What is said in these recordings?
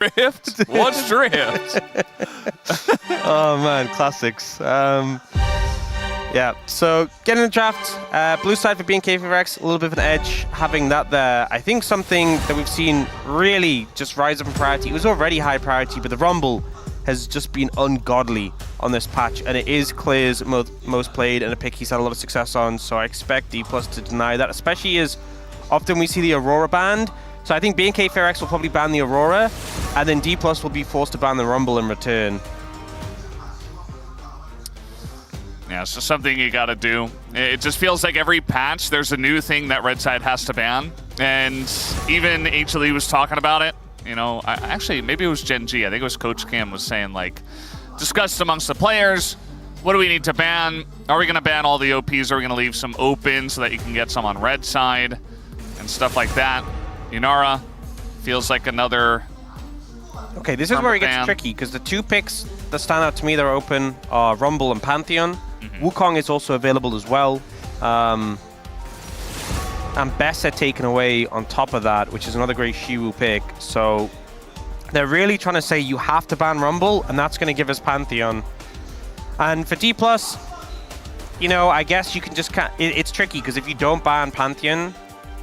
Drift? What's Drift? Oh man, classics. Yeah, so getting the draft, blue side for BNK FEARX, a little bit of an edge, having that there. I think something that we've seen really just rise up in priority. It was already high priority, but the Rumble has just been ungodly on this patch, and it is Clear's most played and a pick he's had a lot of success on, so I expect Dplus to deny that, especially as often we see the Aurora banned. So I think BNK FEARX will probably ban the Aurora, and then Dplus will be forced to ban the Rumble in return. Yeah, so something you gotta do. It just feels like every patch there's a new thing that Red Side has to ban. And even HLE was talking about it. You know, actually, maybe it was Gen G. I think it was Coach Kim was saying, like, discussed amongst the players, what do we need to ban? Are we gonna ban all the OPs? Are we gonna leave some open so that you can get some on Red Side? And stuff like that. Yunara feels like another... Okay, this is where it gets tricky, because the two picks that stand out to me that are open are Rumble and Pantheon. Wukong is also available as well. And Bessa taken away on top of that, which is another great Shiwu pick. So they're really trying to say you have to ban Rumble, and that's going to give us Pantheon. And for Dplus, you know, I guess you can just... It's tricky, because if you don't ban Pantheon,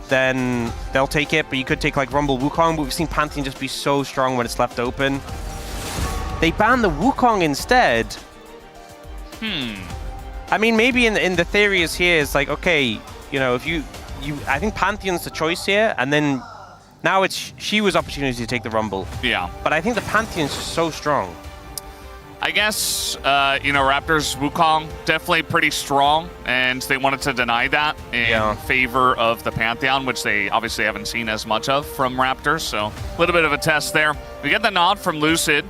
then they'll take it, but you could take like Rumble, Wukong, but we've seen Pantheon just be so strong when it's left open. They ban the Wukong instead. I mean, maybe in the theory is here is like, okay, you know, if you I think Pantheon's the choice here, and then now it's Shiwu's opportunity to take the Rumble. Yeah. But I think the Pantheon's just so strong. I guess, you know, Raptors Wukong definitely pretty strong, and they wanted to deny that in favor of the Pantheon, which they obviously haven't seen as much of from Raptors, so a little bit of a test there. We get the nod from Lucid,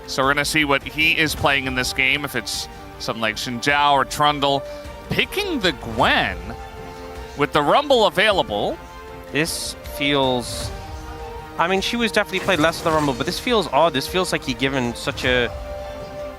so we're going to see what he is playing in this game, if it's something like Xinjiao or Trundle. Picking the Gwen with the Rumble available. This feels... I mean, she was definitely played less of the Rumble, but this feels odd. This feels like you're given such a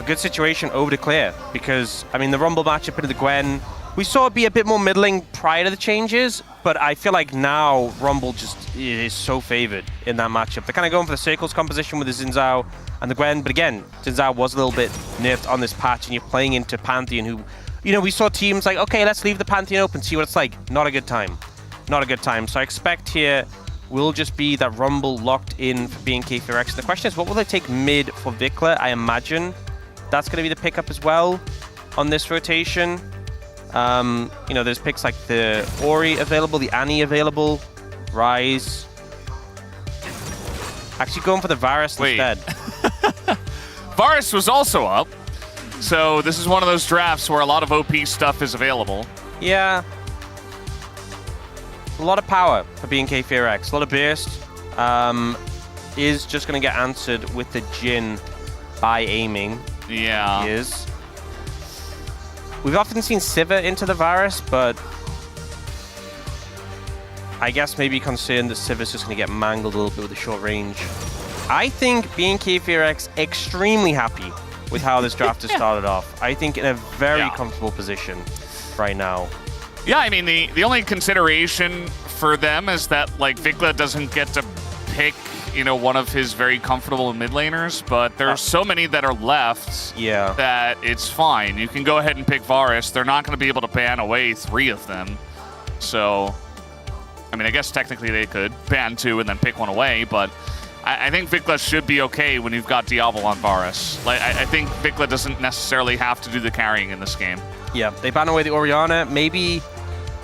good situation over to Clear, because, I mean, the Rumble matchup into the Gwen, we saw it be a bit more middling prior to the changes, but I feel like now Rumble just is so favored in that matchup. They're kind of going for the Circles composition with the Xin Zhao and the Gwen, but again, Xin Zhao was a little bit nerfed on this patch, and you're playing into Pantheon, who, you know, we saw teams like, okay, let's leave the Pantheon open, see what it's like. Not a good time. Not a good time. So I expect here will just be that Rumble locked in for BNK FEARX. The question is, what will they take mid for Vikla? I imagine that's going to be the pickup as well on this rotation. You know, there's picks like the Ori available, the Annie available, Ryze. Actually going for the Varus instead. Varus was also up. So this is one of those drafts where a lot of OP stuff is available. Yeah. A lot of power for BNK FEARX. A lot of burst. Is just going to get answered with the Jhin by aiming. Yeah. He is. We've often seen Sivir into the Varus, but I guess maybe concerned that Sivir's just going to get mangled a little bit with the short range. I think BNK FEARX extremely happy with how this draft has started off. I think in a very comfortable position right now. Yeah, I mean, the only consideration for them is that, like, Vikla doesn't get to pick, you know, one of his very comfortable mid laners, but there are so many that are left that it's fine. You can go ahead and pick Varus. They're not going to be able to ban away 3 of them. So, I mean, I guess technically they could ban 2 and then pick 1 away, but I think Vikla should be okay when you've got Diablo on Varus. Like, I think Vikla doesn't necessarily have to do the carrying in this game. Yeah, they ban away the Orianna. Maybe,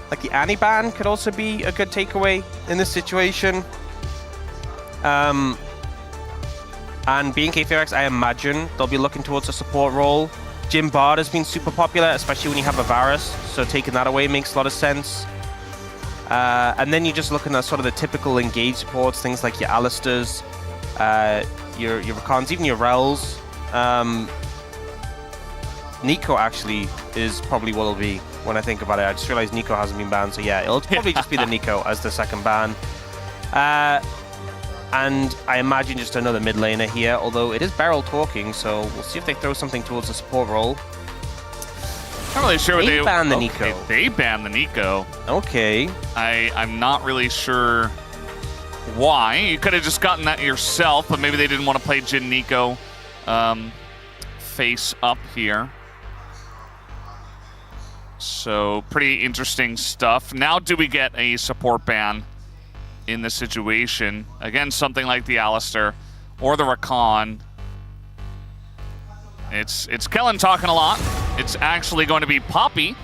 like, the Annie ban could also be a good takeaway in this situation. And BNK FEARX, I imagine they'll be looking towards a support role. Jhin Bard has been super popular, especially when you have a Varus, so taking that away makes a lot of sense. And then you're just looking at sort of the typical engage supports, things like your Alistairs, your Rakans, even your Rels. Nico actually is probably what it'll be when I think about it. I just realized Nico hasn't been banned, so yeah, it'll probably just be the Nico as the second ban. And I imagine just another mid laner here, although it is Beryl talking, so we'll see if they throw something towards the support role. Not really sure what they banned the Nico. They banned the Nico. Okay. I'm not really sure why. You could have just gotten that yourself, but maybe they didn't want to play Jin Nico face up here. So pretty interesting stuff. Now do we get a support ban in this situation? Again, something like the Alistar or the Rakan. It's Kellen talking a lot. It's actually going to be Poppy,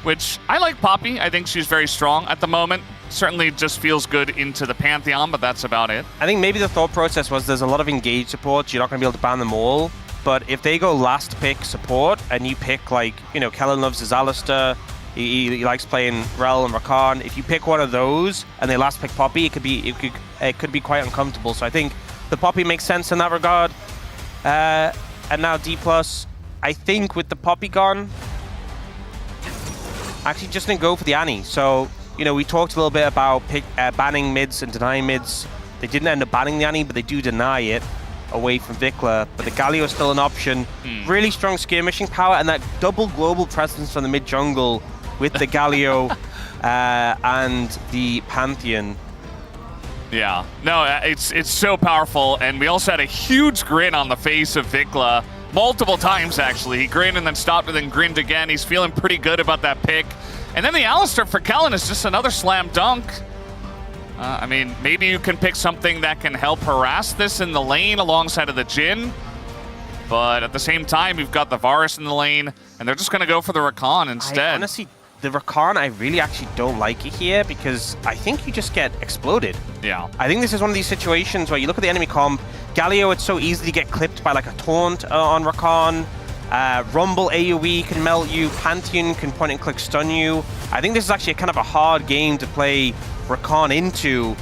which I like Poppy. I think she's very strong at the moment. Certainly just feels good into the Pantheon, but that's about it. I think maybe the thought process was there's a lot of engaged supports. You're not going to be able to ban them all. But if they go last pick support and you pick, like, you know, Kellen loves his Alistar, he likes playing Rel and Rakan. If you pick one of those and they last pick Poppy, it could be quite uncomfortable. So I think the Poppy makes sense in that regard. And now Dplus, I think with the Poppy gone, actually just didn't go for the Annie. So, you know, we talked a little bit about banning mids and denying mids. They didn't end up banning the Annie, but they do deny it away from Vikla. But the Galio is still an option. Really strong skirmishing power and that double global presence from the mid jungle with the Galio and the Pantheon. Yeah, no, it's so powerful, and we also had a huge grin on the face of Vikla multiple times, actually. He grinned and then stopped and then grinned again. He's feeling pretty good about that pick. And then the Alistar for Kellen is just another slam dunk. I mean, maybe you can pick something that can help harass this in the lane alongside of the Jhin. But at the same time, you've got the Varus in the lane, and they're just going to go for the Rakan instead. Honestly, the Rakan, I really actually don't like it here because I think you just get exploded. Yeah. I think this is one of these situations where you look at the enemy comp, Galio, it's so easy to get clipped by like a taunt on Rakan. Rumble AoE can melt you, Pantheon can point and click stun you. I think this is actually kind of a hard game to play Rakan into,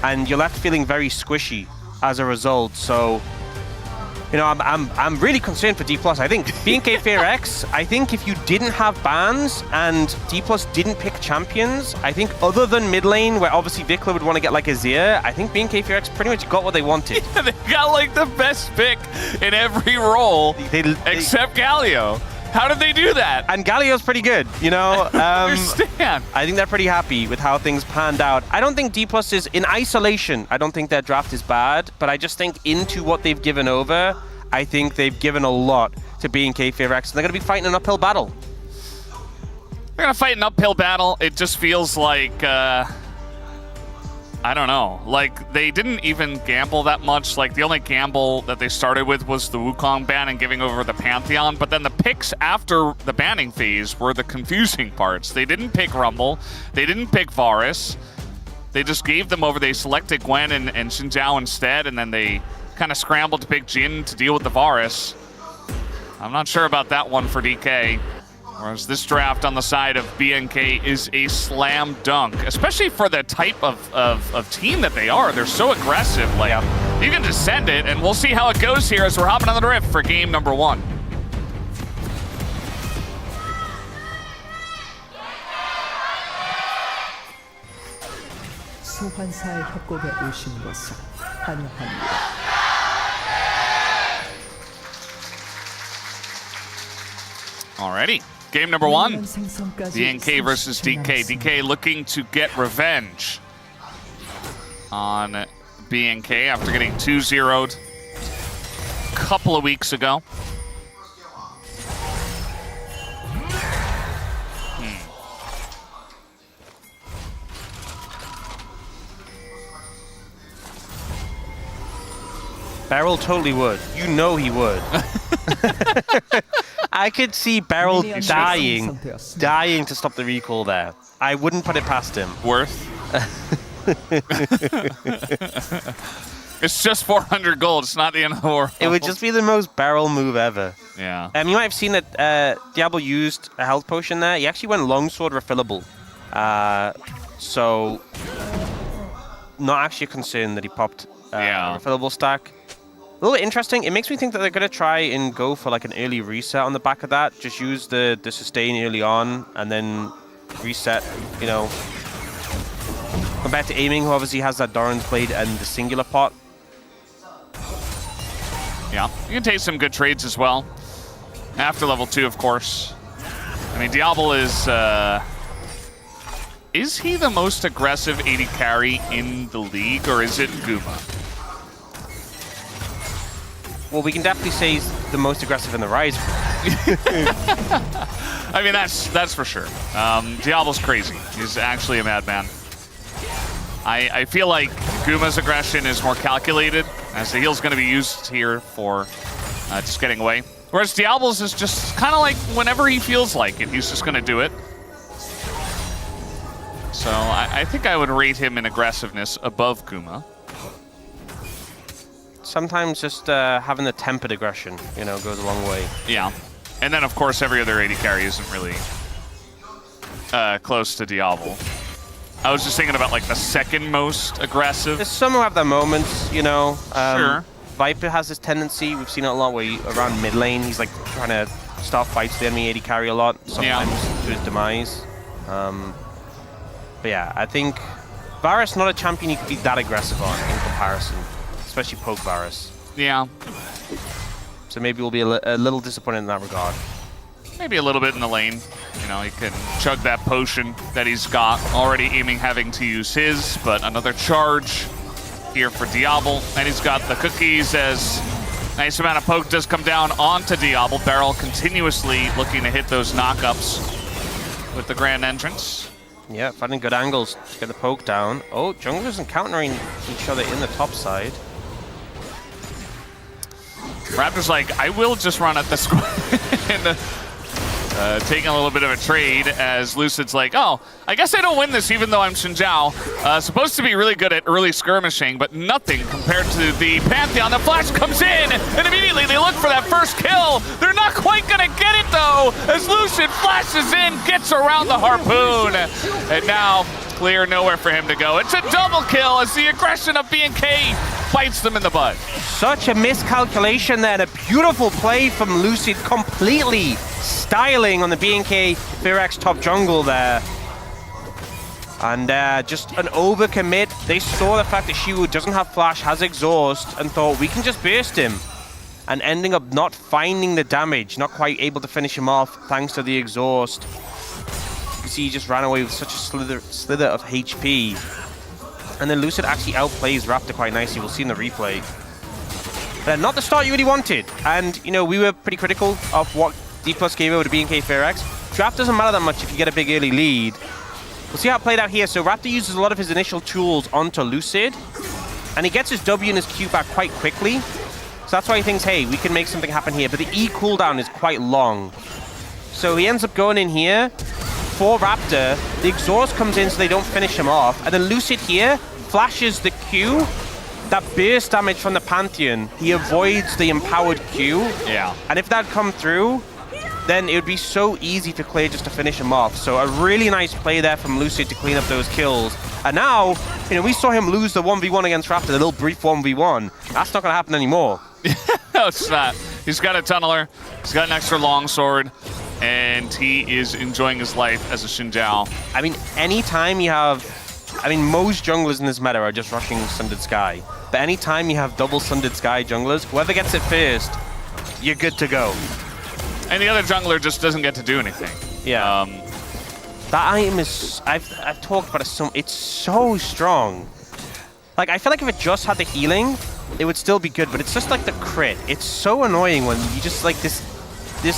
and you're left feeling very squishy as a result. So, you know, I'm really concerned for Dplus. I think BNK FEARX, I think if you didn't have bans and Dplus didn't pick champions, I think other than mid lane, where obviously Vikla would want to get like Azir, I think BNK FEARX pretty much got what they wanted. Yeah, they got like the best pick in every role except Galio. How did they do that? And Galio's pretty good, you know? I understand. I think they're pretty happy with how things panned out. I don't think Dplus is, in isolation, I don't think their draft is bad, but I just think into what they've given over, I think they've given a lot to BNK FEARX, and they're going to be fighting an uphill battle. They're going to fight an uphill battle. It just feels like, I don't know. Like, they didn't even gamble that much. Like, the only gamble that they started with was the Wukong ban and giving over the Pantheon. But then the picks after the banning phase were the confusing parts. They didn't pick Rumble. They didn't pick Varus. They just gave them over. They selected Gwen and Xin Zhao instead, and then they kind of scrambled to pick Jhin to deal with the Varus. I'm not sure about that one for DK. Whereas this draft on the side of BNK is a slam dunk, especially for the type of team that they are. They're so aggressive. Like, you can just send it, and we'll see how it goes here as we're hopping on the rift for game number 1. 소환사의 협곡에 오신 것을 환영합니다. Alrighty. Game number 1, BNK versus DK. DK looking to get revenge on BNK after getting 2-0'd a couple of weeks ago. Beryl totally would. You know he would. I could see Beryl dying to stop the recall there. I wouldn't put it past him. Worth. It's just 400 gold. It's not the end of the world. It would just be the most Beryl move ever. Yeah. You might have seen that Diablo used a health potion there. He actually went longsword refillable. So, not actually a concern that he popped a refillable stack. A little bit interesting. It makes me think that they're going to try and go for like an early reset on the back of that. Just use the sustain early on and then reset, you know. Compared to aiming, who obviously has that Doran's Blade and the singular pot. Yeah, you can take some good trades as well. After level 2, of course. I mean, Diablo is Is he the most aggressive AD carry in the league, or is it Guma? Well, we can definitely say he's the most aggressive in the Rise. I mean, that's for sure. Diablo's crazy. He's actually a madman. I feel like Guma's aggression is more calculated, as the heal's going to be used here for just getting away. Whereas Diablo's is just kind of like whenever he feels like it, he's just going to do it. So I think I would rate him in aggressiveness above Guma. Sometimes just having the tempered aggression, you know, goes a long way. Yeah. And then, of course, every other AD carry isn't really close to Diablo. I was just thinking about, like, the second most aggressive. There's some who have their moments, you know. Sure. Viper has this tendency, we've seen it a lot, where around mid lane, he's, like, trying to start fights with the enemy AD carry a lot, sometimes to his demise. But yeah, I think Varus not a champion you could be that aggressive on in comparison, especially poke Varus. Yeah. So maybe we'll be a little disappointed in that regard. Maybe a little bit in the lane. You know, he can chug that potion that he's got, already aiming having to use his, but another charge here for Diablo. And he's got the cookies as nice amount of poke does come down onto Diablo. Beryl continuously looking to hit those knockups with the grand entrance. Yeah, finding good angles to get the poke down. Oh, junglers encountering each other in the top side. Raptor's like, I will just run at the squad. And taking a little bit of a trade as Lucid's like, oh, I guess I don't win this even though I'm Xin Zhao. Supposed to be really good at early skirmishing, but nothing compared to the Pantheon. The flash comes in, and immediately they look for that first kill. They're not quite gonna get it though, as Lucid flashes in, gets around the harpoon. And now, clear, nowhere for him to go. It's a double kill as the aggression of BNK bites them in the butt. Such a miscalculation there, and a beautiful play from Lucid, completely styling on the BNK FEARX top jungle there. And just an overcommit. They saw the fact that Shiwu doesn't have flash, has exhaust, and thought, we can just burst him. And ending up not finding the damage, not quite able to finish him off thanks to the exhaust. You can see he just ran away with such a slither of HP. And then Lucid actually outplays Raptor quite nicely. We'll see in the replay. But not the start you really wanted. And, you know, we were pretty critical of what Dplus gave over to BNK FEARX. Draft doesn't matter that much if you get a big early lead. We'll see how it played out here. So Raptor uses a lot of his initial tools onto Lucid. And he gets his W and his Q back quite quickly. So that's why he thinks, hey, we can make something happen here. But the E cooldown is quite long. So he ends up going in here for Raptor. The exhaust comes in so they don't finish him off. And then Lucid here flashes the Q. That burst damage from the Pantheon, he avoids the empowered Q. Yeah. And if that come through, then it would be so easy for Clear just to finish him off. So a really nice play there from Lucid to clean up those kills. And now, you know, we saw him lose the 1v1 against Raptor, the little brief 1v1. That's not going to happen anymore. No, it's not. He's got a tunneler, he's got an extra longsword, and he is enjoying his life as a Xin Zhao. I mean, anytime you have... I mean, most junglers in this meta are just rushing Sundered Sky. But anytime you have double Sundered Sky junglers, whoever gets it first, you're good to go. And the other jungler just doesn't get to do anything. Yeah. That item is... I've talked about it it's so strong. Like, I feel like if it just had the healing, it would still be good, but it's just like the crit. It's so annoying when you just, like, this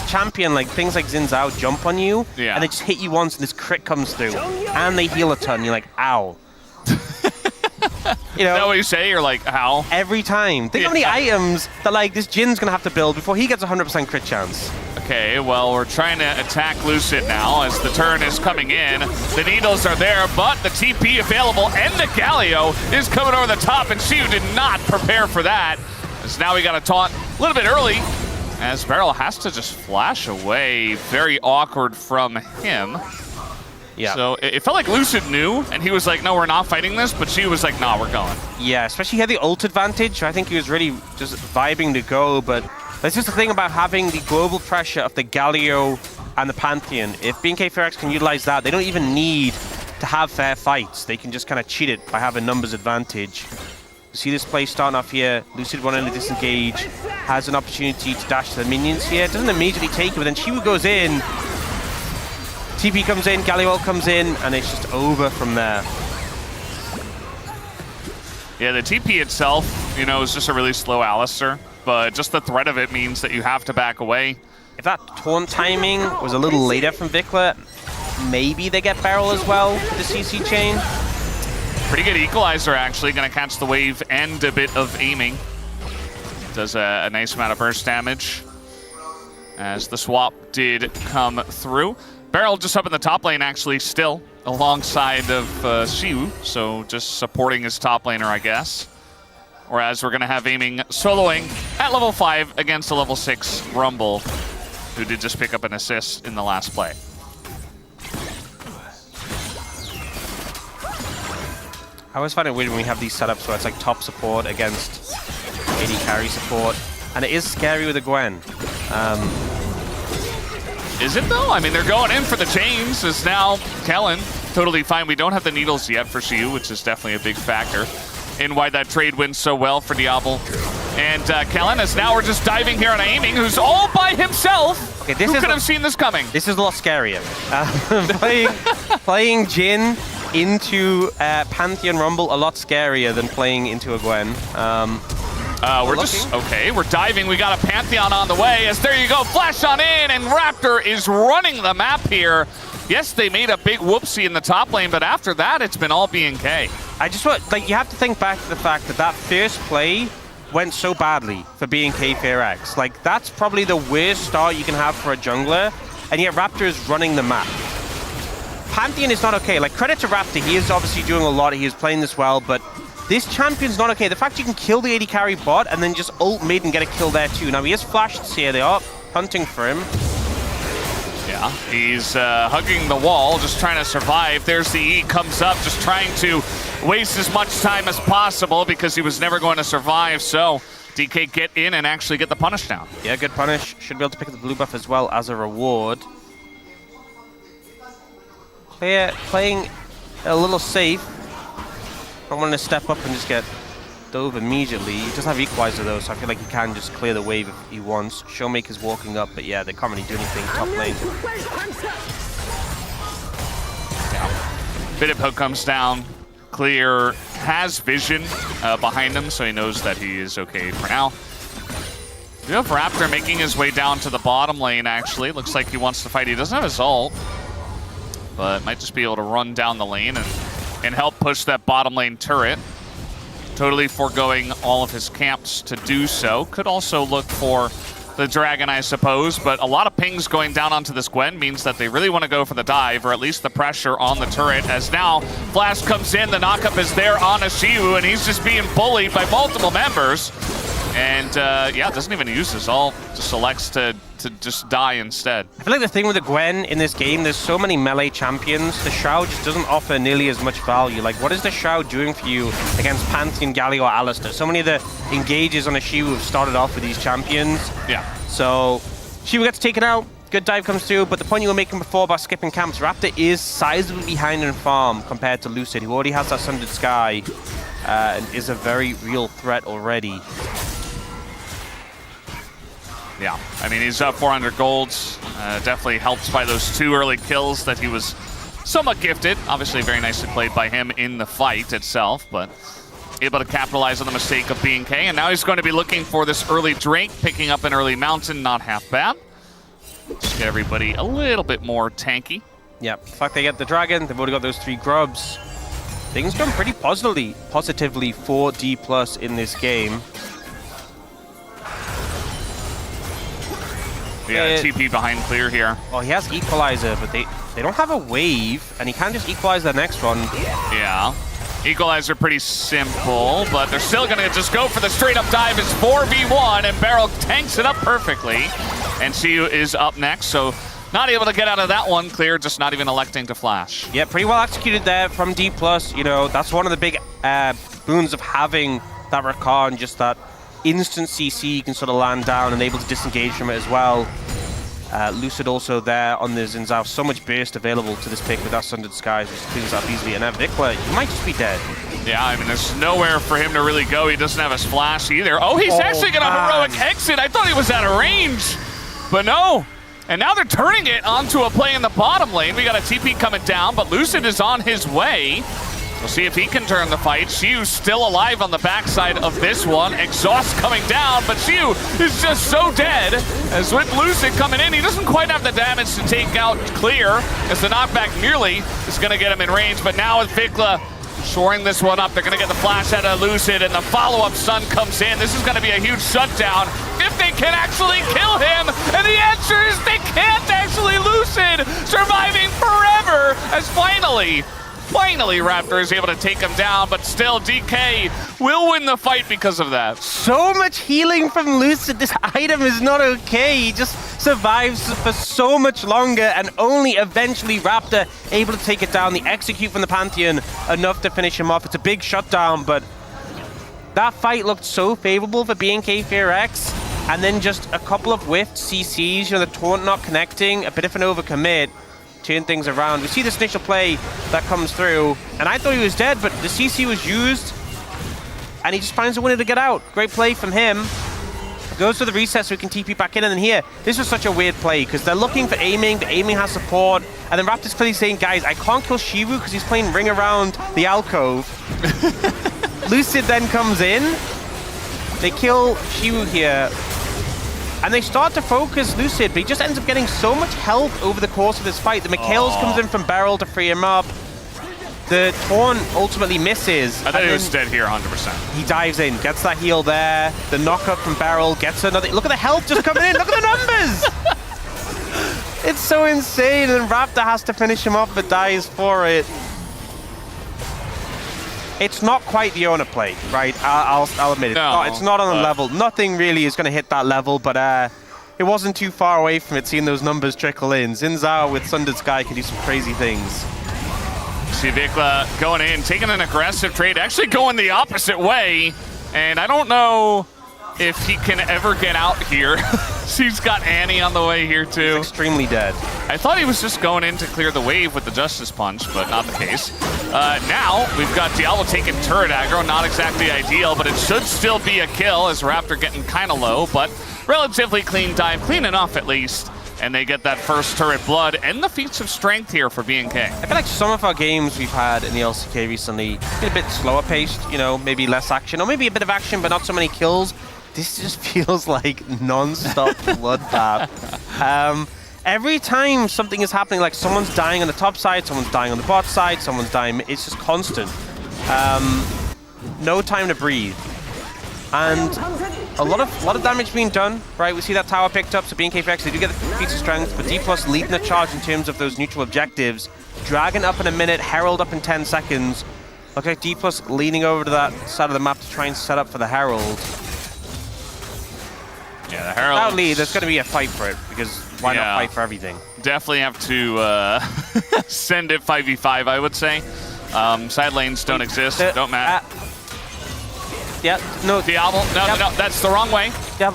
champion, like things like Xin Zhao jump on you, and they just hit you once and this crit comes through, and they heal a ton. You're like, ow. You know, is that what you say? You're like, ow? Every time. Think how many items that like this Jin's gonna have to build before he gets 100% crit chance. Okay, well, we're trying to attack Lucid now as the turn is coming in. The needles are there, but the TP available, and the Galio is coming over the top, and Shiu did not prepare for that. As now we got a taunt a little bit early, as Beryl has to just flash away. Very awkward from him. Yeah. So it felt like Lucid knew, and he was like, no, we're not fighting this, but she was like, nah, we're going. Yeah, especially he had the ult advantage. I think he was really just vibing to go, but that's just the thing about having the global pressure of the Galio and the Pantheon. If BNK FEARX can utilize that, they don't even need to have fair fights. They can just kind of cheat it by having numbers advantage. You see this play starting off here. Lucid wanting to disengage, has an opportunity to dash to the minions here. Doesn't immediately take it, but then Shiwu goes in, TP comes in, Galio comes in, and it's just over from there. Yeah, the TP itself, you know, is just a really slow Alistar, but just the threat of it means that you have to back away. If that taunt timing was a little later from Vikla, maybe they get barrel as well with the CC chain. Pretty good equalizer, actually. Going to catch the wave and a bit of aiming. Does a nice amount of burst damage as the swap did come through. Barrel just up in the top lane, actually, still alongside of Xiu, so just supporting his top laner, I guess. Whereas we're going to have aiming soloing at level 5 against a level 6 Rumble, who did just pick up an assist in the last play. I always find it weird when we have these setups where it's like top support against AD carry support, and it is scary with a Gwen. Is it though? I mean, they're going in for the chains. Is now Kellen totally fine. We don't have the needles yet for Xiu, which is definitely a big factor in why that trade went so well for Diablo. And Kellen is now we're just diving here on aiming, who's all by himself. Okay, Who could have seen this coming? This is a lot scarier. Playing Jhin into Pantheon Rumble a lot scarier than playing into a Gwen. We're just, okay, we're diving. We got a Pantheon on the way. As there you go, flash on in, and Raptor is running the map here. Yes, they made a big whoopsie in the top lane, but after that, it's been all BNK. I just want, like, you have to think back to the fact that that first play went so badly for BNK FEARX. Like, that's probably the worst start you can have for a jungler, and yet Raptor is running the map. Pantheon is not okay. Like, credit to Raptor, he is obviously doing a lot. He is playing this well, but this champion's not okay. The fact you can kill the AD carry bot and then just ult mid and get a kill there too. Now, he is flashed here. They are hunting for him. Yeah, he's hugging the wall, just trying to survive. There's the E, comes up, just trying to waste as much time as possible because he was never going to survive. So DK get in and actually get the punish down. Yeah, good punish. Should be able to pick up the blue buff as well as a reward. Playing a little safe. I want to step up and just get dove immediately. He does have equalizer though, so I feel like he can just clear the wave if he wants. Showmaker's walking up, but yeah, they can't really do anything top lane. Yeah. Bit of poke comes down. Clear has vision behind him, so he knows that he is okay for now. You have Raptor making his way down to the bottom lane, actually. Looks like he wants to fight. He doesn't have his ult, but might just be able to run down the lane and help push that bottom lane turret. Totally foregoing all of his camps to do so. Could also look for the dragon, I suppose, but a lot of pings going down onto this Gwen means that they really want to go for the dive, or at least the pressure on the turret, as now Flash comes in, the knockup is there on Xiu, and he's just being bullied by multiple members. And yeah, doesn't even use his ult, just selects to just die instead. I feel like the thing with the Gwen in this game, there's so many melee champions, the Shroud just doesn't offer nearly as much value. Like, what is the Shroud doing for you against Pantheon, Galio, or Alistar? So many of the engages on Xiu have started off with these champions. Yeah. So Xiu gets taken out, good dive comes through, but the point you were making before about skipping camps, Raptor is sizably behind in farm compared to Lucid, who already has that Sundered Sky and is a very real threat already. Yeah, I mean, he's up 400 golds. Definitely helped by those 2 early kills that he was somewhat gifted. Obviously, very nicely played by him in the fight itself, but able to capitalize on the mistake of BNK. And now he's going to be looking for this early Drake, picking up an early Mountain, not half bad. Just get everybody a little bit more tanky. Yeah, the fact they get the dragon, they've already got those 3 grubs. Things going pretty positively for Dplus in this game. Yeah, TP behind clear here. Well, he has equalizer, but they don't have a wave, and he can just equalize the next one. Yeah. Equalizer pretty simple, but they're still going to just go for the straight-up dive. It's 4v1, and Barrel tanks it up perfectly. And Xiu is up next, so not able to get out of that one. Clear, just not even electing to flash. Yeah, pretty well executed there from Dplus. You know, that's one of the big boons of having that Rakan, just that instant CC you can sort of land down and able to disengage from it as well. Lucid also there on the Xin Zhao. So much burst available to this pick with that Sundered Skies, just cleans up easily. And Vikla, he might just be dead. Yeah, I mean, there's nowhere for him to really go. He doesn't have his flash either. Oh, he's actually going to heroic exit. I thought he was out of range, but no. And now they're turning it onto a play in the bottom lane. We got a TP coming down, but Lucid is on his way. We'll see if he can turn the fight. Xiu's still alive on the backside of this one. Exhaust coming down, but Xiu is just so dead. As with Lucid coming in, he doesn't quite have the damage to take out Clear, as the knockback nearly is going to get him in range. But now with Vikla shoring this one up, they're going to get the flash out of Lucid, and the follow-up stun comes in. This is going to be a huge shutdown if they can actually kill him. And the answer is they can't actually. Lucid surviving forever, as finally Raptor is able to take him down, but still DK will win the fight because of that. So much healing from Lucid. This item is not okay. He just survives for so much longer, and only eventually Raptor able to take it down. The execute from the Pantheon enough to finish him off. It's a big shutdown, but that fight looked so favorable for BNK FEARX, and then just a couple of whiffed CCs, you know, the taunt not connecting, a bit of an overcommit, turn things around. We see this initial play that comes through, and I thought he was dead, but the CC was used, and he just finds a winner to get out. Great play from him. Goes to the reset so he can TP back in, and then here, this was such a weird play, because they're looking for aiming, the aiming has support, and then Raptor's clearly saying, guys, I can't kill Shivu because he's playing ring around the alcove. Lucid then comes in, they kill Shivu here, and they start to focus Lucid, but he just ends up getting so much health over the course of this fight. The Mikhails comes in from Beryl to free him up. The taunt ultimately misses. I thought he was dead here 100%. He dives in, gets that heal there. The knockup from Beryl gets another. Look at the health just coming in. Look at the numbers. It's so insane, and Raptor has to finish him off, but dies for it. It's not quite the owner play, right? I'll admit it. No, it's not on the level. Nothing really is going to hit that level, but it wasn't too far away from it, seeing those numbers trickle in. Xin Zhao with Sundered Sky can do some crazy things. See Vikla going in, taking an aggressive trade, actually going the opposite way, and I don't know if he can ever get out here. He's got Annie on the way here too. He's extremely dead. I thought he was just going in to clear the wave with the Justice Punch, but not the case. Now we've got Diablo taking turret aggro, not exactly ideal, but it should still be a kill as Raptor getting kind of low, but relatively clean dive, clean enough at least. And they get that first turret blood and the feats of strength here for BNK. I feel like some of our games we've had in the LCK recently been a bit slower paced, you know, maybe less action, or maybe a bit of action but not so many kills. This just feels like non-stop bloodbath. Every time something is happening, like someone's dying on the top side, someone's dying on the bot side, someone's dying, it's just constant. No time to breathe. And a lot of damage being done, right? We see that tower picked up, so BNK FEARX, they do get the feats of strength, but Dplus leading the charge in terms of those neutral objectives. Dragon up in a minute, Herald up in 10 seconds. Looks like Dplus leaning over to that side of the map to try and set up for the Herald. Yeah, the Herald. Undoubtedly, there's going to be a fight for it, because why not fight for everything? Definitely have to send it 5v5, I would say. Side lanes don't exist, don't matter. Yeah, no. Diablo, no, that's the wrong way. Yeah.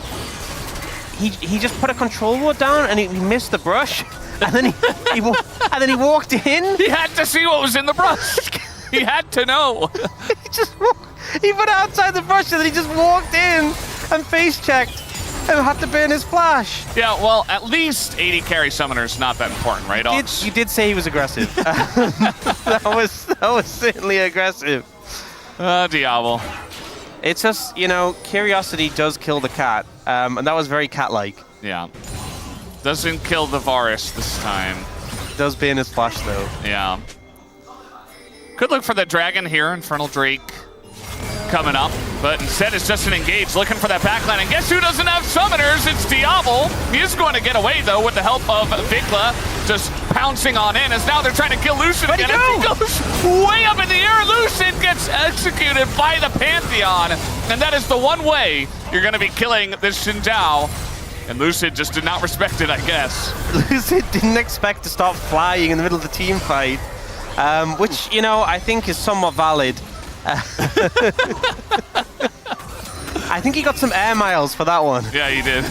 He just put a control ward down and he missed the brush, and then he walked in. He had to see what was in the brush. He had to know. He put it outside the brush and then he just walked in and face checked and had to burn his flash. Yeah, well, at least 80 carry summoner's not that important, right? You did say he was aggressive. that was certainly aggressive. Diablo. It's just, you know, curiosity does kill the cat, and that was very cat-like. Yeah. Doesn't kill the Varus this time. Does ban his flash, though. Yeah. Could look for the dragon here, Infernal Drake coming up, but instead it's just an engage, looking for that backline, and guess who doesn't have summoners? It's Diablo. He is going to get away, though, with the help of Vikla, just pouncing on in, as now they're trying to kill Lucid again. He goes way up in the air. Lucid gets executed by the Pantheon, and that is the one way you're going to be killing this Xin Zhao. And Lucid just did not respect it, I guess. Lucid didn't expect to start flying in the middle of the team fight, which, you know, I think is somewhat valid. I think he got some air miles for that one. Yeah, he did.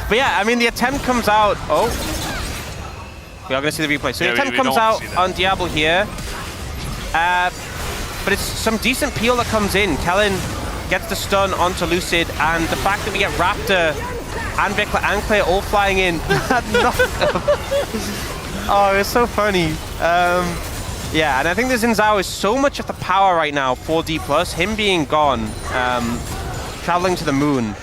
But yeah, I mean, the attempt comes out. Oh, we are going to see the replay. So the attempt comes out on Diablo here. But it's some decent peel that comes in. Kellen gets the stun onto Lucid, and the fact that we get Raptor and Vikla and Clear all flying in. Oh, it's so funny. Yeah, and I think the Xin Zhao is so much of the power right now for Dplus. Him being gone, traveling to the moon,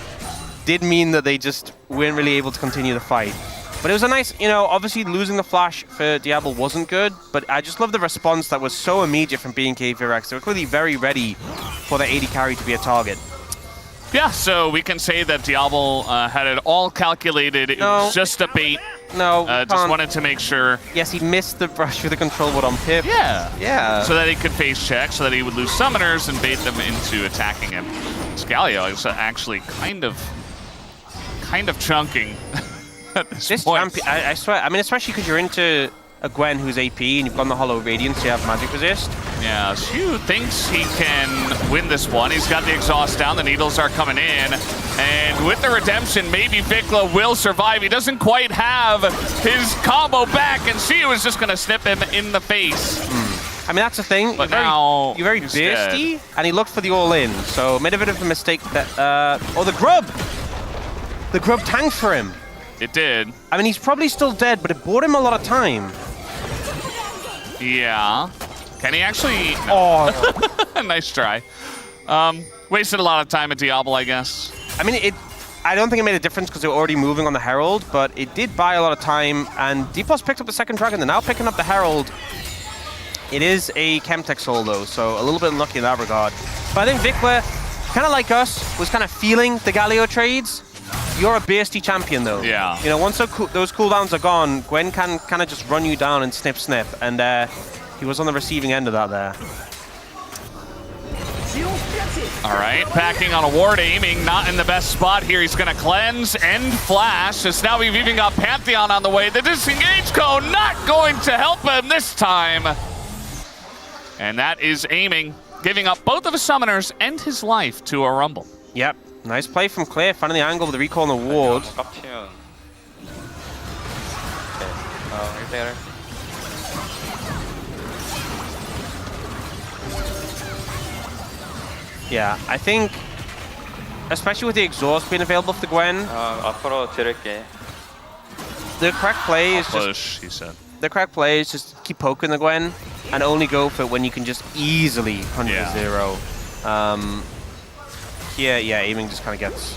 did mean that they just weren't really able to continue the fight. But it was a nice, you know, obviously losing the flash for Diablo wasn't good, but I just love the response that was so immediate from BNK FEARX. They were clearly very ready for the AD carry to be a target. Yeah, so we can say that Diablo had it all calculated. It was just a bait. No, just wanted to make sure. Yes, he missed the brush with the control board on Pip. Yeah. Yeah. So that he could face check, so that he would lose summoners and bait them into attacking him. Scalio is actually kind of chunking at this point. Champion, I swear, I mean, especially because you're into a Gwen who's AP and you've got the Hollow Radiance, you have magic resist. Yeah, Hugh thinks he can win this one. He's got the exhaust down, the needles are coming in. And with the redemption, maybe Vikla will survive. He doesn't quite have his combo back, and Hugh is just gonna snip him in the face. I mean, that's the thing. But you're very bursty, and he looked for the all-in, so made a bit of a mistake that, oh, the grub! The grub tanked for him. It did. I mean, he's probably still dead, but it bought him a lot of time. Yeah. Can he actually? No. Oh. Nice try. Wasted a lot of time at Diablo, I guess. I mean, I don't think it made a difference because they were already moving on the Herald, but it did buy a lot of time, and Dplus picked up the second dragon. They're now picking up the Herald. It is a Chemtech soul, though, so a little bit unlucky in that regard. But I think Vikla, kind of like us, was kind of feeling the Galio trades. You're a bursty champion, though. Yeah. You know, once those cooldowns are gone, Gwen can kind of just run you down and snip, and he was on the receiving end of that there. All right, packing on a ward, aiming not in the best spot here. He's gonna cleanse and flash. As now we've even got Pantheon on the way. The disengage cone not going to help him this time. And that is aiming, giving up both of his summoners and his life to a Rumble. Yep. Nice play from Claire, finding the angle with the recall on the ward. Yeah, I think, especially with the exhaust being available for the Gwen, the correct play is push, he said. The correct play is just keep poking the Gwen and only go for it when you can just easily 100-0. Yeah, aiming just kind of gets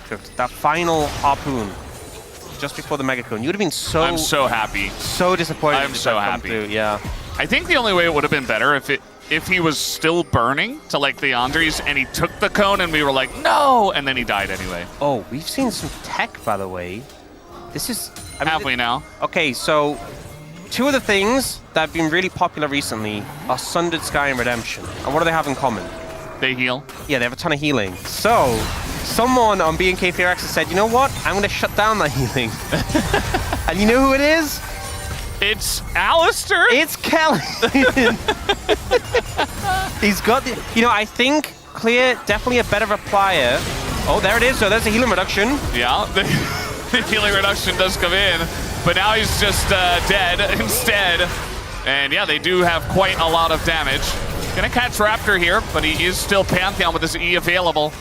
cooked. That final harpoon just before the Mega Cone, you would have been so... I'm so happy. So disappointed. I'm so happy. Yeah. I think the only way it would have been better if he was still burning to like the Andres and he took the cone and we were like, no! And then he died anyway. Oh, we've seen some tech, by the way. This is... Have we now? Okay, so two of the things that have been really popular recently are Sundered Sky and Redemption. And what do they have in common? They heal. Yeah, they have a ton of healing. So, someone on BNK FEARX has said, you know what? I'm going to shut down that healing. And you know who it is? It's Alistair. It's Kelly. He's got the... You know, I think Clear, definitely a better replier. Oh, there it is. So there's a healing reduction. Yeah, the healing reduction does come in. But now he's just dead instead. And yeah, they do have quite a lot of damage. Gonna catch Raptor here, but he is still Pantheon with his E available.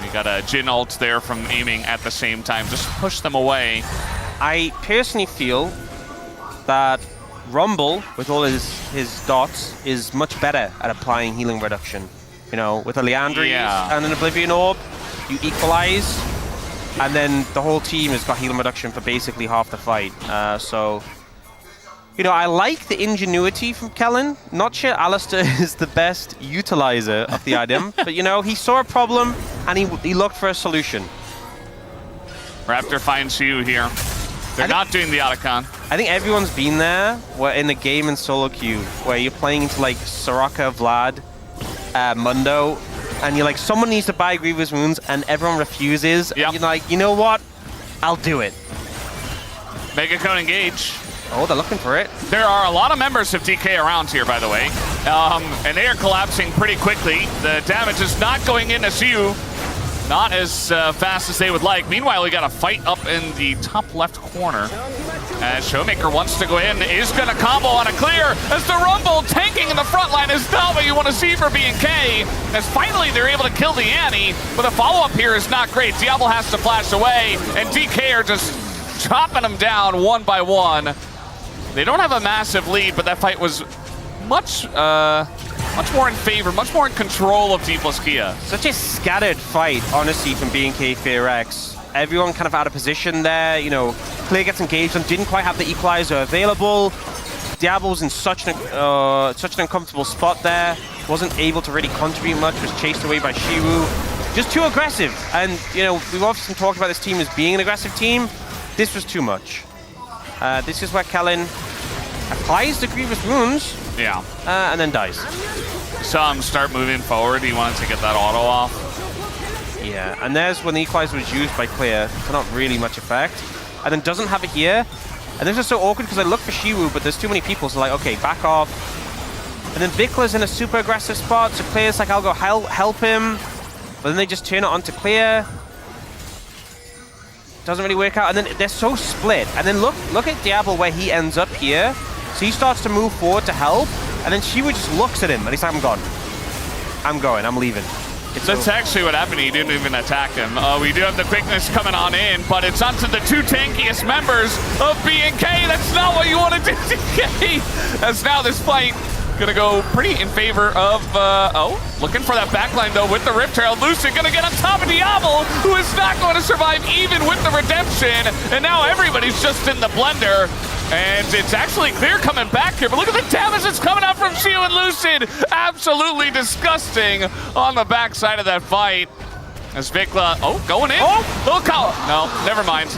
We got a Jhin ult there from aiming at the same time. Just push them away. I personally feel that Rumble, with all his dots, is much better at applying healing reduction. You know, with a Leandri and an Oblivion Orb, you equalize, and then the whole team has got healing reduction for basically half the fight. So... You know, I like the ingenuity from Kellen. Not sure Alistair is the best utilizer of the item, but you know, he saw a problem and he looked for a solution. Raptor finds you here. They're not doing the Otacon. I think everyone's been there where in the game in solo queue where you're playing into like Soraka, Vlad, Mundo, and you're like, someone needs to buy Grievous Wounds and everyone refuses. Yep. And you're like, you know what? I'll do it. Mega Cone engage. Oh, they're looking for it. There are a lot of members of DK around here, by the way. And they are collapsing pretty quickly. The damage is not going into Siu. not as fast as they would like. Meanwhile, we got a fight up in the top left corner. As Showmaker wants to go in, is going to combo on a clear. As the Rumble tanking in the front line is not what you want to see for BNK. As finally they're able to kill the Annie, but the follow-up here is not great. Diablo has to flash away, and DK are just chopping them down one by one. They don't have a massive lead, but that fight was much more in favor, much more in control of Dplus Kia. Such a scattered fight, honestly, from BNK FEARX. Everyone kind of out of position there. You know, Clear gets engaged and didn't quite have the equalizer available. Diablo's in such an uncomfortable spot there. Wasn't able to really contribute much. Was chased away by Shiwu. Just too aggressive. And, you know, we've often talked about this team as being an aggressive team. This was too much. This is where Kellen applies the Grievous Wounds. Yeah. And then dies. Saw him start moving forward. He wanted to get that auto off. Yeah, and there's when the equalizer was used by Clear to not really much effect. And then doesn't have it here. And this is so awkward because I look for Shiwu, but there's too many people, so like, okay, back off. And then Vikla's in a super aggressive spot, so Clear's like, I'll go help him. But then they just turn it onto Clear. Doesn't really work out, and then they're so split. And then look at Diablo where he ends up here. So he starts to move forward to help, and then Shiwu just looks at him, and he's like, I'm gone. I'm going, I'm leaving. That's actually what happened. He didn't even attack him. We do have the quickness coming on in, but it's onto the two tankiest members of BNK. That's not what you want to do, DK. As now this fight gonna go pretty in favor of, looking for that backline though with the Rift Herald. Lucid gonna get on top of Diablo, who is not going to survive even with the redemption. And now everybody's just in the blender. And it's actually Clear coming back here, but look at the damage that's coming out from Shiwu and Lucid. Absolutely disgusting on the backside of that fight. As Vikla, going in. Look out. No, never mind.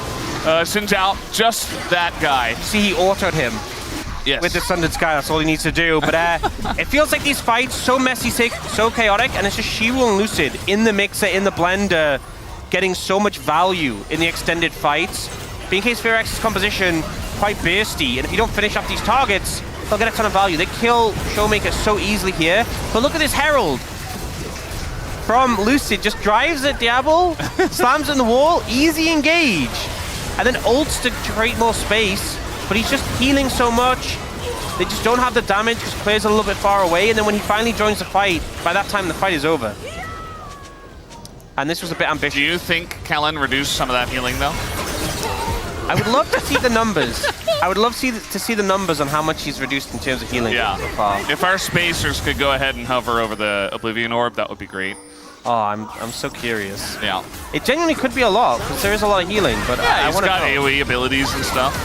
Sin's out, just that guy. See, he autoed him. Yes. With the Sundered Sky, that's all he needs to do. But it feels like these fights so messy, so chaotic, and it's just Shiwu and Lucid in the mixer, in the blender, getting so much value in the extended fights. BNK FEARX's composition quite bursty, and if you don't finish off these targets, they'll get a ton of value. They kill Showmaker so easily here, but look at this Herald from Lucid, just drives at Diablo, slams it in the wall, easy engage, and then ults to create more space, but he's just healing so much. They just don't have the damage because Clear's a little bit far away, and then when he finally joins the fight, by that time the fight is over. And this was a bit ambitious. Do you think Kellen reduced some of that healing though? I would love to see the numbers. I would love to see the numbers on how much he's reduced in terms of healing so far. If our spacers could go ahead and hover over the Oblivion Orb, that would be great. Oh, I'm so curious. Yeah. It genuinely could be a lot, because there is a lot of healing, but yeah, I want to got know. AoE abilities and stuff.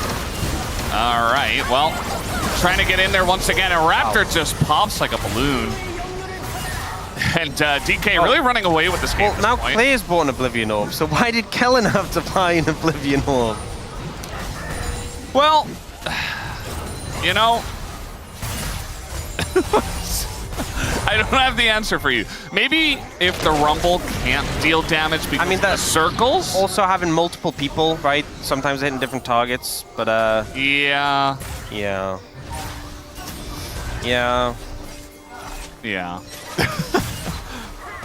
All right, well, trying to get in there once again, and Raptor just pops like a balloon. And DK really running away with this game. Well, now Clay's bought an Oblivion Orb, so why did Kellen have to buy an Oblivion Orb? Well, you know, I don't have the answer for you. Maybe if the Rumble can't deal damage because of the circles? Also having multiple people, right? Sometimes hitting different targets, but Yeah. Yeah.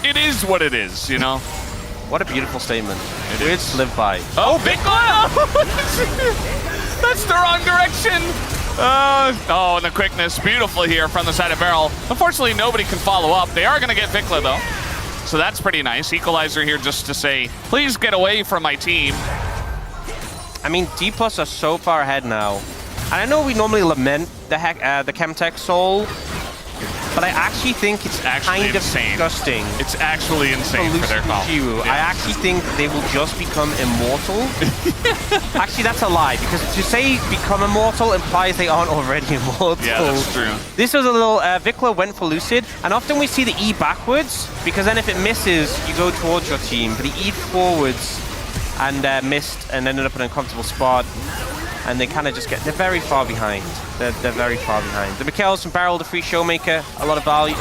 It is what it is, you know? What a beautiful statement. It is. To live by. Oh, Vikla! That's the wrong direction! And the quickness, beautiful here from the side of Barrel. Unfortunately, nobody can follow up. They are going to get Vikla, though. So that's pretty nice. Equalizer here just to say, please get away from my team. I mean, Dplus are so far ahead now. And I know we normally lament the Chemtech soul, but I actually think it's kind of disgusting. It's actually insane for their comp. I actually think they will just become immortal. Actually, that's a lie, because to say become immortal implies they aren't already immortal. Yeah, that's true. This was a little, Vikla went for Lucid, and often we see the E backwards, because then if it misses, you go towards your team. But he E'd forwards and missed and ended up in an uncomfortable spot. And they kind of just they're very far behind. They're very far behind. The Mikhails from Barrel, the free Showmaker, a lot of value.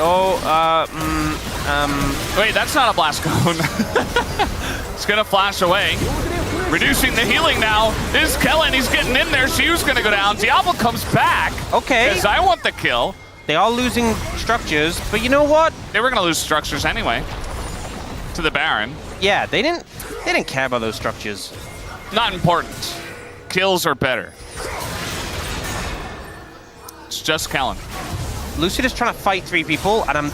Wait, that's not a blast cone. It's gonna flash away. Reducing the healing now is Kellen. He's getting in there. Shiwu's gonna go down. Diablo comes back. Okay. Because I want the kill. They are losing structures, but you know what? They were gonna lose structures anyway. to the Baron. Yeah, they didn't care about those structures. Not important. Kills are better. It's just Kellen. Lucid is trying to fight 3 people, and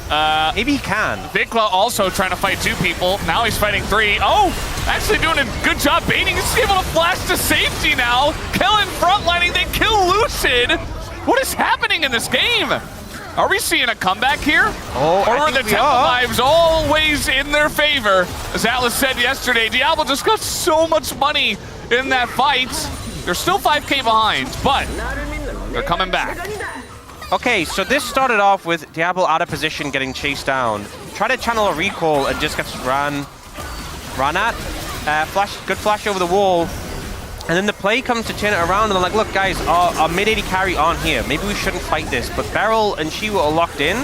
maybe he can. Vikla also trying to fight 2 people. Now he's fighting 3. Oh, actually doing a good job baiting. He's able to flash to safety now. Kellen frontlining, they kill Lucid. What is happening in this game? Are we seeing a comeback here? Oh, or are the Temple Lives always in their favor? As Atlas said yesterday, Diablo just got so much money in that fight. They're still 5K behind, but they're coming back. Okay, so this started off with Diablo out of position, getting chased down. Try to channel a recall and just gets run at. Good flash over the wall. And then the play comes to turn it around, and they're like, look, guys, our mid-AD carry on here. Maybe we shouldn't fight this. But Beryl and Shiwa are locked in.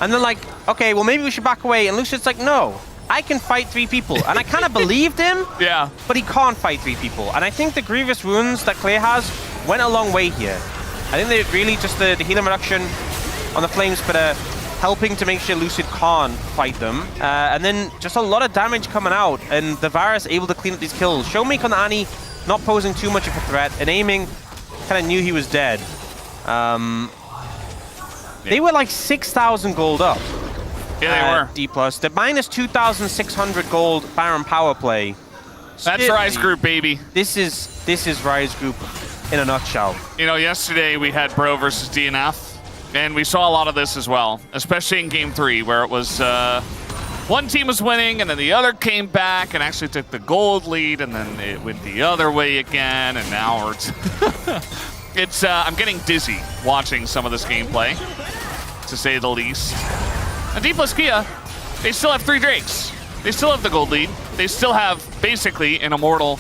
And they're like, okay, well, maybe we should back away. And Lucid's like, no, I can fight 3 people. And I kind of believed him, yeah, but he can't fight 3 people. And I think the Grievous Wounds that Claire has went a long way here. I think they really just the healing reduction on the Flame Spitter helping to make sure Lucid can't fight them. And then just a lot of damage coming out, and the Varus able to clean up these kills. Showmake on the Annie not posing too much of a threat, and aiming kind of knew he was dead. They were like 6,000 gold up. Yeah, they were. Dplus. The minus 2,600 gold Baron power play. That's Rise Group, baby. This is Rise Group in a nutshell. You know, yesterday we had Bro versus DNF, and we saw a lot of this as well, especially in Game 3, where it was one team was winning, and then the other came back and actually took the gold lead, and then it went the other way again, and now it's I'm getting dizzy watching some of this gameplay, to say the least. And Dplus Kia, they still have 3 Drakes. They still have the gold lead. They still have basically an immortal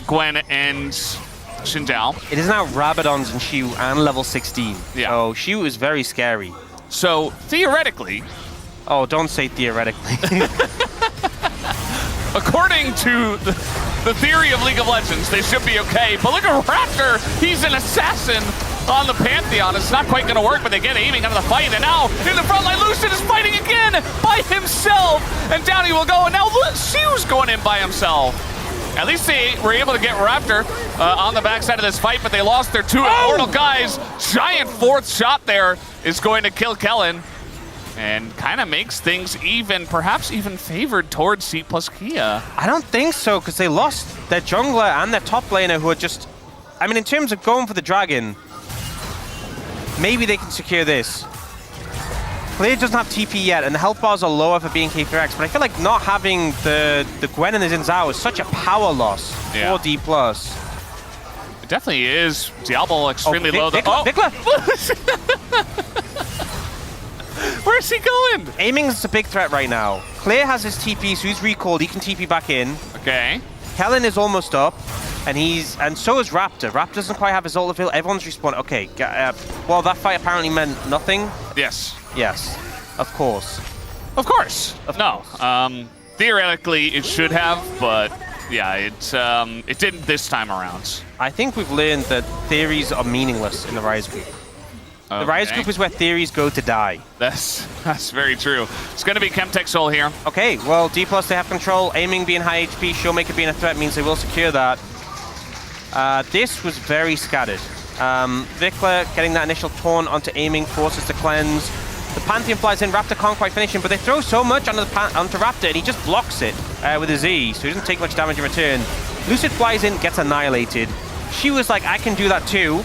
Gwen and Xinjiao. It is now Rabadons and Xiu and level 16. Yeah. So Xiu is very scary. So theoretically... Oh, don't say theoretically. According to the theory of League of Legends, they should be okay. But look at Raptor. He's an assassin on the Pantheon. It's not quite going to work, but they get aiming out of the fight. And now in the front line, Lucid is fighting again by himself. And down he will go. And now Xiu's going in by himself. At least they were able to get Raptor on the backside of this fight, but they lost their 2 immortal guys. Giant 4th shot there is going to kill Kellen. And kind of makes things even, perhaps even favored towards Dplus Kia. I don't think so, because they lost their jungler and their top laner, who are just... I mean, in terms of going for the dragon, maybe they can secure this. Claire doesn't have TP yet, and the health bars are lower for BNK FEARX, but I feel like not having the Gwen and the Xin Zhao is such a power loss for Dplus. It definitely is. Diablo extremely low. Vikla! Where's he going? Aiming's a big threat right now. Claire has his TP, so he's recalled. He can TP back in. Okay. Kellen is almost up, and so is Raptor. Raptor doesn't quite have his ult available. Everyone's respawned. Okay, well, that fight apparently meant nothing. Yes. Yes, of course. Of course. No. Theoretically, it should have, but yeah, it didn't this time around. I think we've learned that theories are meaningless in the Rise Group. Okay. The Rise Group is where theories go to die. That's very true. It's going to be Chemtech Soul here. Okay, well, Dplus, they have control. Aiming being high HP, Showmaker being a threat means they will secure that. This was very scattered. Vikla getting that initial taunt onto aiming, forces to cleanse. The Pantheon flies in, Raptor can't quite finish him, but they throw so much onto Raptor, and he just blocks it with his E, so he doesn't take much damage in return. Lucid flies in, gets annihilated. She was like, I can do that too.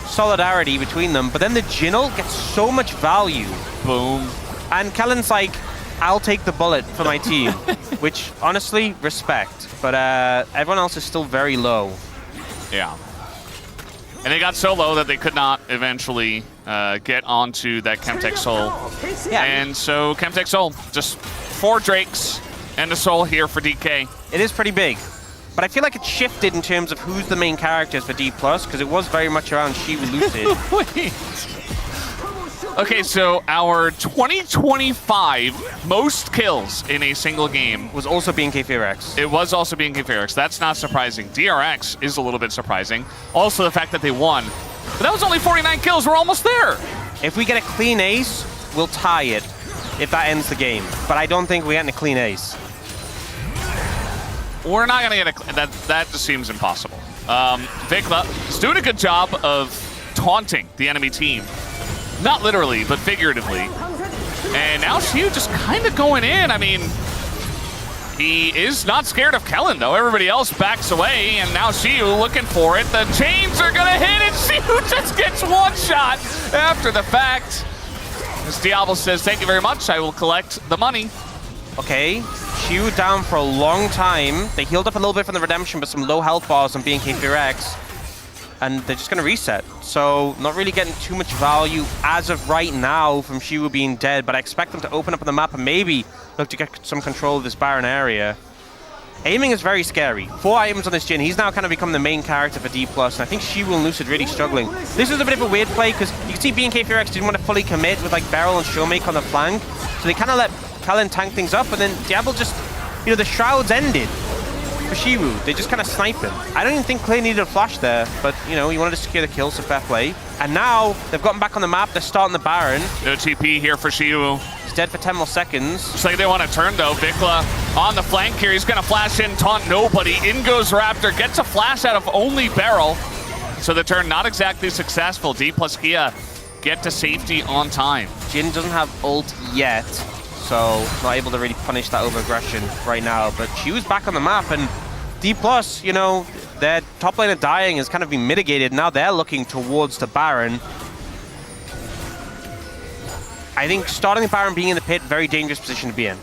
Solidarity between them, but then the Jingle gets so much value. Boom. And Kellen's like, I'll take the bullet for my team, which, honestly, respect. But everyone else is still very low. Yeah. And they got so low that they could not eventually get onto that Chemtech Soul. Yeah. And so Chemtech Soul, just 4 Drakes and a Soul here for DK. It is pretty big. But I feel like it shifted in terms of who's the main characters for Dplus, because it was very much around Xiu and Lucid. Wait. Okay, so our 2025 most kills in a single game was also BNK FEARX. It was also BNK FEARX. That's not surprising. DRX is a little bit surprising. Also the fact that they won. But that was only 49 kills. We're almost there. If we get a clean ace, we'll tie it. if that ends the game. But I don't think we're getting a clean ace. We're not going to get a... That just seems impossible. Vikla is doing a good job of taunting the enemy team. Not literally, but figuratively. And now Shiu just kind of going in. I mean, he is not scared of Kellen, though. Everybody else backs away, and now Shiu looking for it. The chains are going to hit, and Shiu just gets one shot after the fact. As Diablo says, thank you very much. I will collect the money. Okay, Shiu down for a long time. They healed up a little bit from the redemption, but some low health bars on BNK FEARX. And they're just going to reset. So not really getting too much value as of right now from Shiu being dead, but I expect them to open up on the map and maybe look to get some control of this Baron area. Aiming is very scary. 4 items on this Jhin. He's now kind of become the main character for Dplus, and I think Shiu and Lucid really struggling. This is a bit of a weird play because you can see BNK FEARX didn't want to fully commit with like Beryl and Showmake on the flank, so they kind of let Kellen tank things up, and then Diablo just, you know, the shrouds ended for Shiu. They just kind of snipe him. I don't even think Clay needed a flash there, but, you know, he wanted to secure the kill, so fair play. And now they've gotten back on the map. They're starting the Baron. No TP here for Shiu. He's dead for 10 more seconds. Looks like they want to turn, though. Vikla on the flank here. He's going to flash in, taunt nobody. In goes Raptor. Gets a flash out of only Beryl. So the turn not exactly successful. Dplus Kia get to safety on time. Jhin doesn't have ult yet, so not able to really punish that over-aggression right now. But Shiu's back on the map, and Dplus, you know, their top laner dying has kind of been mitigated. Now they're looking towards the Baron. I think starting the Baron, being in the pit, very dangerous position to be in.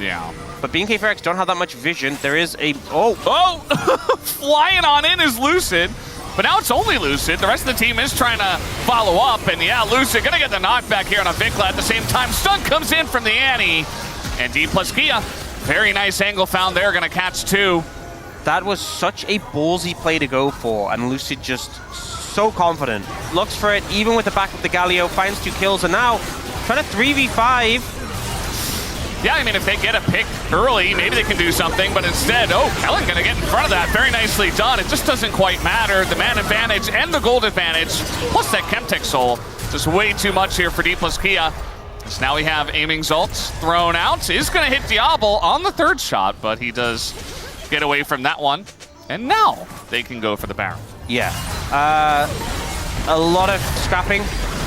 Yeah. But BNK FEARX don't have that much vision. There is a... Oh! Flying on in is Lucid. But now it's only Lucid. The rest of the team is trying to follow up. And yeah, Lucid gonna get the knockback here on a Vikla. At the same time, stun comes in from the Annie. And Dplus Kia, very nice angle found there. Gonna catch 2. That was such a ballsy play to go for. And Lucid just so confident. Looks for it, even with the back of the Galio. Finds 2 kills. And now trying to 3v5. Yeah, I mean, if they get a pick early, maybe they can do something, but instead, oh, Kellen gonna get in front of that. Very nicely done. It just doesn't quite matter. The man advantage and the gold advantage, plus that Chemtech Soul. Just way too much here for Dplus Kia. So now we have aiming ult thrown out. Is gonna hit Diablo on the 3rd shot, but he does get away from that one. And now they can go for the Baron. Yeah. A lot of scrapping.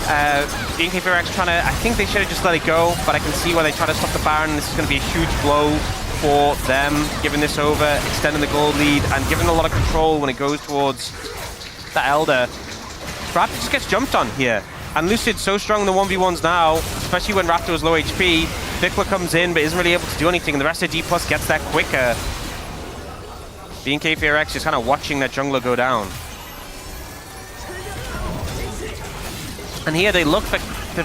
BNK FEARX trying to, I think they should have just let it go, but I can see why they try to stop the Baron. This is going to be a huge blow for them, giving this over, extending the gold lead, and giving a lot of control when it goes towards the Elder. Raptor just gets jumped on here. And Lucid's so strong in the 1v1s now, especially when Raptor was low HP. Vikla comes in, but isn't really able to do anything, and the rest of Dplus gets there quicker. BNK FEARX just kind of watching that jungler go down. And here they look for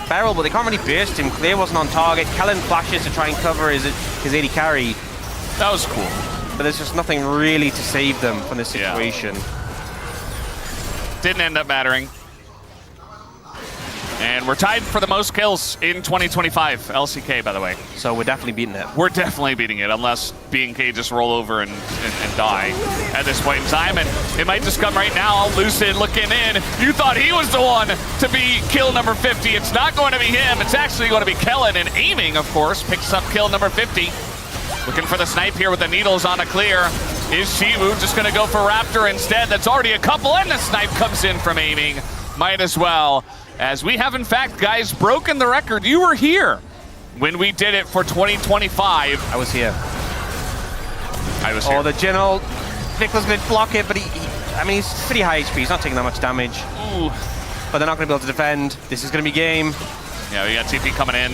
Beryl, but they can't really burst him. Clear wasn't on target. Kellen flashes to try and cover his AD carry. That was cool. But there's just nothing really to save them from this situation. Yeah. Didn't end up mattering. And we're tied for the most kills in 2025, LCK, by the way. So we're definitely beating it. We're definitely beating it, unless BNK just roll over and die at this point in time. And it might just come right now. Lucid looking in. You thought he was the one to be kill number 50. It's not going to be him. It's actually going to be Kellen. And aiming, of course, picks up kill number 50. Looking for the snipe here with the needles on a clear. Is Shivu just going to go for Raptor instead? That's already a couple, and the snipe comes in from aiming. Might as well. As we have, in fact, guys, broken the record. You were here when we did it for 2025. I was here. I was here. Oh, the Jhin ult. Vikla's going to block it, but I mean, he's pretty high HP. He's not taking that much damage. Ooh. But they're not going to be able to defend. This is going to be game. Yeah, we got TP coming in.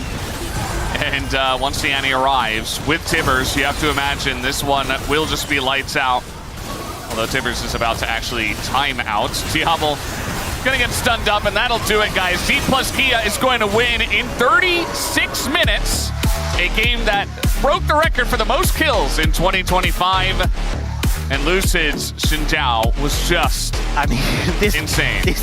And once the Annie arrives with Tibbers, you have to imagine this one will just be lights out. Although Tibbers is about to actually time out. Diablo gonna get stunned up, and that'll do it, guys. Dplus Kia is going to win in 36 minutes. A game that broke the record for the most kills in 2025. And Lucid's Xin Zhao was just insane.